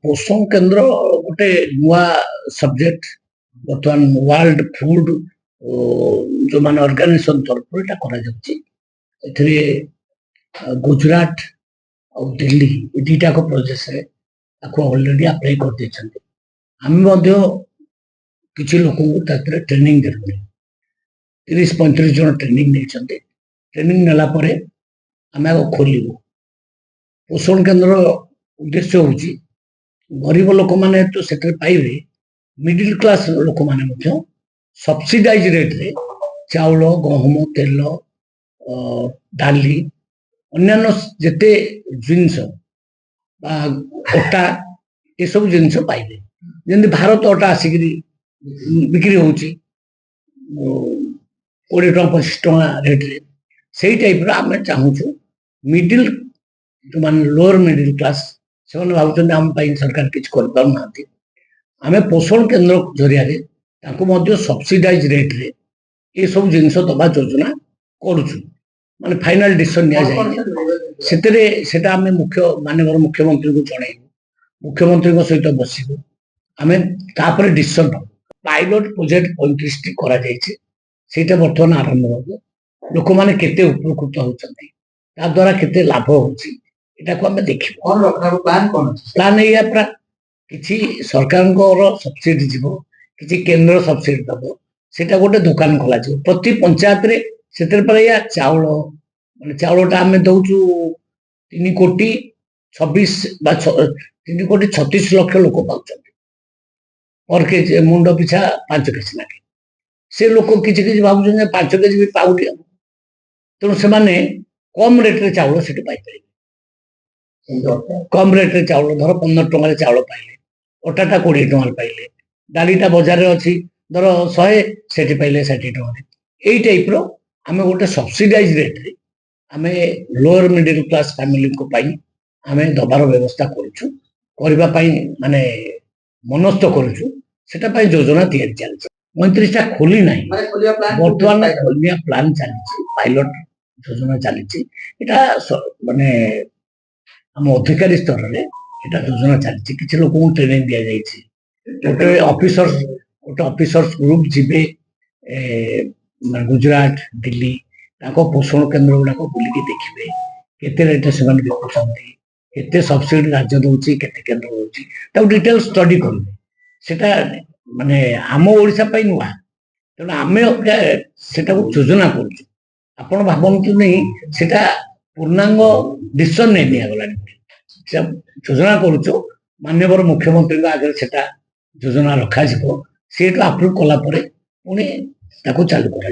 पोषण केन्द्र गोटे नुआ सब्जेक्ट बर्तमान वर्ल्ड फूड जो मान ऑर्गेनाइजेशन तरफ एटा करा जाउची एथरे गुजरात और दिल्ली ए दुटा को प्रोसेस रे ताको ऑलरेडी अप्लाई कर देछन्ते हम मध्य किछि लोक को तात्रे ट्रेनिंग देलु 30-35 जन ट्रेनिंग नेछन्ते ट्रेनिंग नेला परे हमें खोलिबो पोषण केन्द्र उद्देश्य होची गरीब लोक माने तो सेटर पाइबे मिडिल क्लास लोक माने मध्य सब्सिडाइज रेट रे चाउल गहम तेल डाली अन्य जेते जिनस अटा ये सब जिनस पाइबे जेंति भारत अटा आसिकरी बिक्री होची 20 टका 25 टका रेट रे सेही टाइप रा हमें चाहूछु मिडिल जो मान लोअर मिडिल क्लास से भावुं आम सरकार किसी कर आम पोषण केन्द्र जरिया सब्सिडाइज रेट रे ये सब जिनस दबा योजना करुचु माने फाइनल डिसीजन निया मुख्य माननीय मुख्यमंत्री को जनइबू मुख्यमंत्री सहित बसबू आम तापर डिसीजन पायलट प्रोजेक्ट 35 टी करा जायछि सेटा वर्तमान आरंभ हो लोक माने केते उपकृत होचंती ता द्वारा केते लाभ होची एटा को हम देखिबो कोन रखना प्लान कोन प्लान या प्रा किछि सरकार को सब्सिडी जीवो किछि केंद्र सब्सिडी दबो सेटा गोटे दुकान खोला जीवो प्रति पंचायत रे सेतर पर या चाउल माने चाउलटा हम दउचु 3 कोटी 26 बा 3 कोटी 36 लाख लोक पाउचंती और के मुंडो पिछा 5 केजी लागे से लोक किछि किछि भाबुछन 5 केजी भी पाउडी तेणु से माने कम रेट रे चाउल सेट पाई परिबे कम रेट रे चाउल धर 15 टका चाउल पाइले अटाटा 20 टका पाइले डालीटा बाजार रे अछि धर 100 सेठी पाइले 60 टका एई टाइप रो हमें गोटे सब्सिडाइज रेट रे हमें लोअर मिडिल क्लास फैमिली को पाई हमें दबार व्यवस्था करूछु करबा पाई माने मनस्थ करूछु सेटा पाई योजना तैयारी चलछि 35 टा खोली नाही वर्तमान खोलिया प्लान चलछि पायलट योजना चलछि एटा माने हम अधिकारी स्तर रे एटा योजना चलछि किछि लोक को ट्रेनिंग दिया जायछि गोटे ऑफिसर्स ग्रुप जिबे गुजरात दिल्ली ताको पोषण केन्द्र गुडा को बुलिकी देखिबे केते रेट से मान बिकुछंती केते सब्सिडी राज्य दउछि केते केन्द्र दउछि ता डिटेल स्टडी करबे सेटा माने आम ओडिसा पई नुआ तेणु आमे सेटा को योजना करूछु आपण भाबंतु नहीं सेटा पूर्णांग डिसीजन नहीं दिया गला योजना करूछु माननीय मुख्यमंत्री आगे सेटा योजना रखा जिवो सेटा अप्रूव कला परे पुणी ताको चालू करा